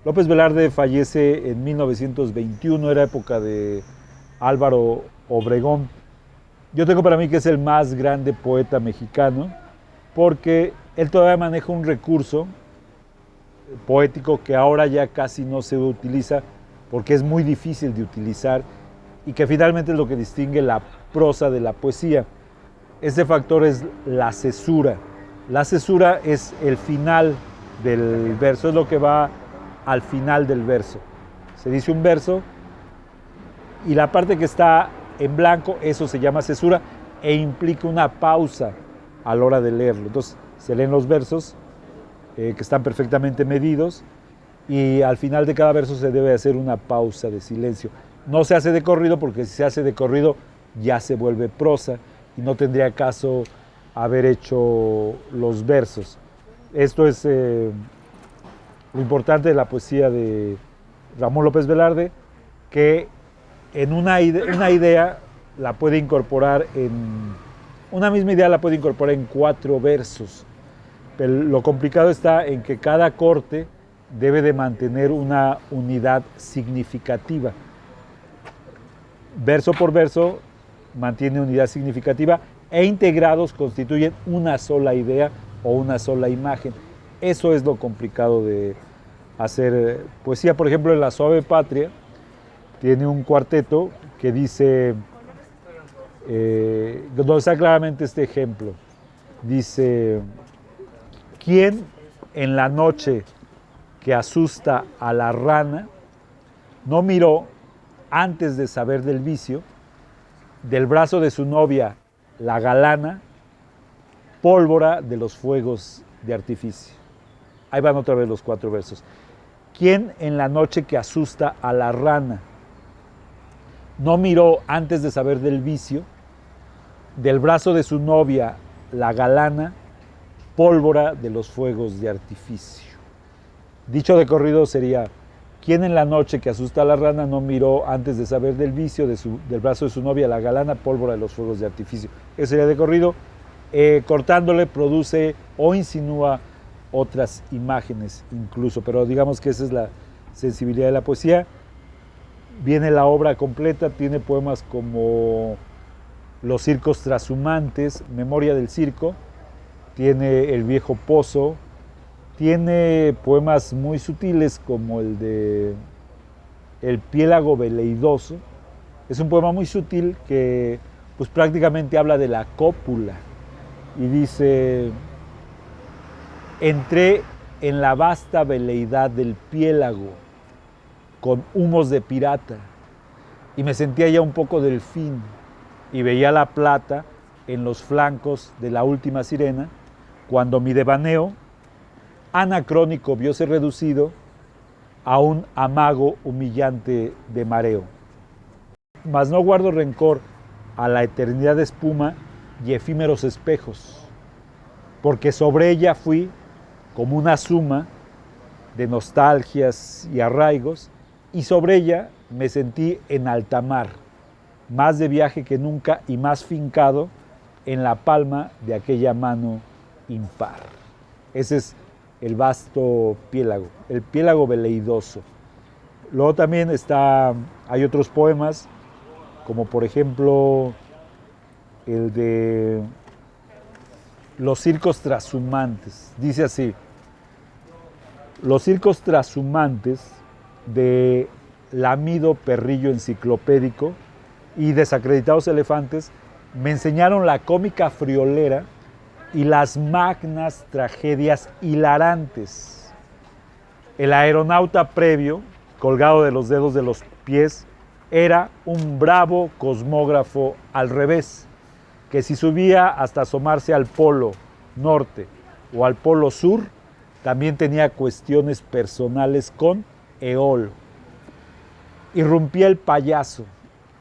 López Velarde fallece en 1921, era época de Álvaro Obregón. Yo tengo para mí que es el más grande poeta mexicano porque él todavía maneja un recurso poético que ahora ya casi no se utiliza porque es muy difícil de utilizar y que finalmente es lo que distingue la prosa de la poesía. Ese factor es la cesura. La cesura es el final del verso, es lo que va al final del verso. Se dice un verso y la parte que está en blanco, eso se llama cesura e implica una pausa a la hora de leerlo. Entonces se leen los versos que están perfectamente medidos y al final de cada verso se debe hacer una pausa de silencio. No se hace de corrido porque si se hace de corrido ya se vuelve prosa y no tendría caso haber hecho los versos. Esto es lo importante de la poesía de Ramón López Velarde, que en una idea la puede incorporar una misma idea la puede incorporar en 4 versos. Pero lo complicado está en que cada corte debe de mantener una unidad significativa. Verso por verso mantiene unidad significativa e integrados constituyen una sola idea o una sola imagen. Eso es lo complicado de hacer poesía. Por ejemplo, en La Suave Patria tiene un cuarteto que dice, donde está claramente este ejemplo. Dice, ¿quién en la noche que asusta a la rana no miró, antes de saber del vicio, del brazo de su novia, la galana, pólvora de los fuegos de artificio? Ahí van otra vez los 4 versos. ¿Quién en la noche que asusta a la rana no miró, antes de saber del vicio, del brazo de su novia, la galana, pólvora de los fuegos de artificio? Dicho de corrido sería, ¿quién en la noche que asusta a la rana no miró, antes de saber del vicio, del brazo de su novia, la galana, pólvora de los fuegos de artificio? Eso sería de corrido. Cortándole produce o insinúa otras imágenes incluso, pero digamos que esa es la sensibilidad de la poesía. Viene la obra completa, tiene poemas como Los circos trashumantes, Memoria del circo, tiene El viejo pozo, tiene poemas muy sutiles como el de El piélago veleidoso. Es un poema muy sutil que pues prácticamente habla de la cópula y dice, entré en la vasta veleidad del piélago con humos de pirata y me sentía ya un poco delfín y veía la plata en los flancos de la última sirena cuando mi devaneo anacrónico viose reducido a un amago humillante de mareo. Mas no guardo rencor a la eternidad de espuma y efímeros espejos, porque sobre ella fui como una suma de nostalgias y arraigos, y sobre ella me sentí en alta mar, más de viaje que nunca y más fincado en la palma de aquella mano impar. Ese es el vasto piélago, el piélago veleidoso. Luego también hay otros poemas, como por ejemplo el de Los circos trashumantes. Dice así, los circos trashumantes de lamido perrillo enciclopédico y desacreditados elefantes me enseñaron la cómica friolera y las magnas tragedias hilarantes. El aeronauta previo, colgado de los dedos de los pies, era un bravo cosmógrafo al revés, que si subía hasta asomarse al polo norte o al polo sur, también tenía cuestiones personales con Eolo. Irrumpía el payaso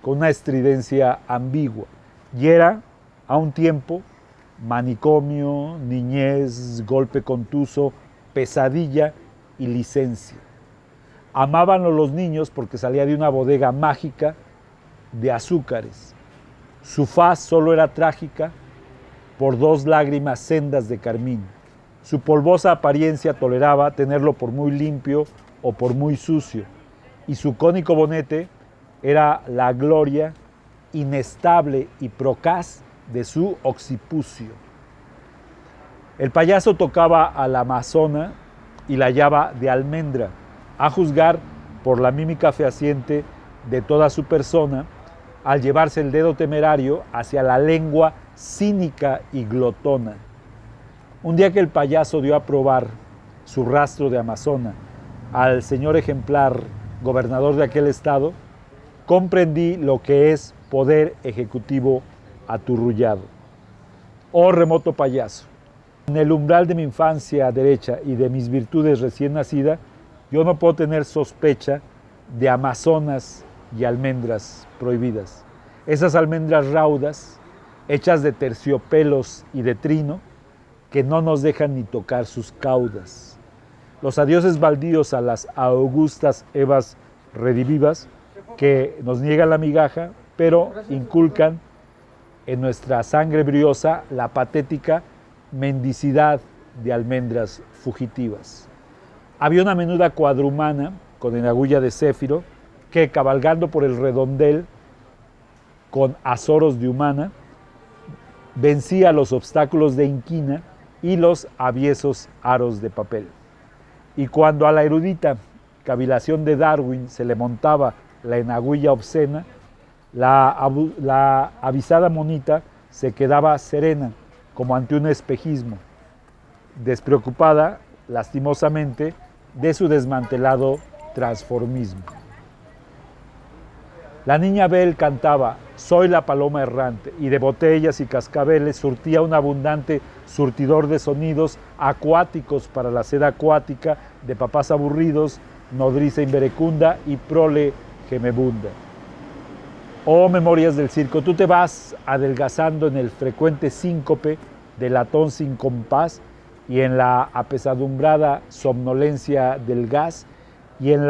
con una estridencia ambigua y era, a un tiempo, manicomio, niñez, golpe contuso, pesadilla y licencia. Amábanlo los niños porque salía de una bodega mágica de azúcares. Su faz solo era trágica por 2 lágrimas sendas de carmín. Su polvosa apariencia toleraba tenerlo por muy limpio o por muy sucio, y su cónico bonete era la gloria inestable y procaz de su occipucio. El payaso tocaba a la amazona y la hallaba de almendra, a juzgar por la mímica fehaciente de toda su persona, al llevarse el dedo temerario hacia la lengua cínica y glotona. Un día que el payaso dio a probar su rastro de amazona al señor ejemplar gobernador de aquel estado, comprendí lo que es poder ejecutivo aturrullado. Oh remoto payaso, en el umbral de mi infancia derecha y de mis virtudes recién nacida, yo no puedo tener sospecha de amazonas y almendras prohibidas. Esas almendras raudas, hechas de terciopelos y de trino, que no nos dejan ni tocar sus caudas. Los adioses baldíos a las augustas Evas redivivas, que nos niegan la migaja, pero inculcan en nuestra sangre briosa la patética mendicidad de almendras fugitivas. Había una menuda cuadrumana con enagulla de céfiro que, cabalgando por el redondel con azoros de humana, vencía los obstáculos de inquina y los aviesos aros de papel. Y cuando a la erudita cavilación de Darwin se le montaba la enaguilla obscena, la avisada monita se quedaba serena, como ante un espejismo, despreocupada, lastimosamente, de su desmantelado transformismo. La niña Bel cantaba «Soy la paloma errante» y de botellas y cascabeles surtía un abundante surtidor de sonidos acuáticos para la sed acuática de papás aburridos, nodriza inverecunda y prole gemebunda. Oh memorias del circo, tú te vas adelgazando en el frecuente síncope del latón sin compás y en la apesadumbrada somnolencia del gas y en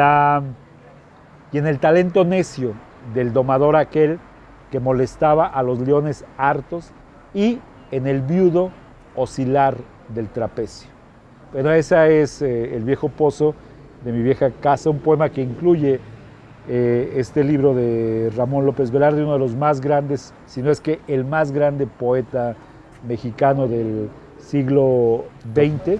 el talento necio del domador aquel que molestaba a los leones hartos y en el viudo oscilar del trapecio. Pero ese es El viejo pozo de mi vieja casa, un poema que incluye este libro de Ramón López Velarde, uno de los más grandes, si no es que el más grande poeta mexicano del siglo XX.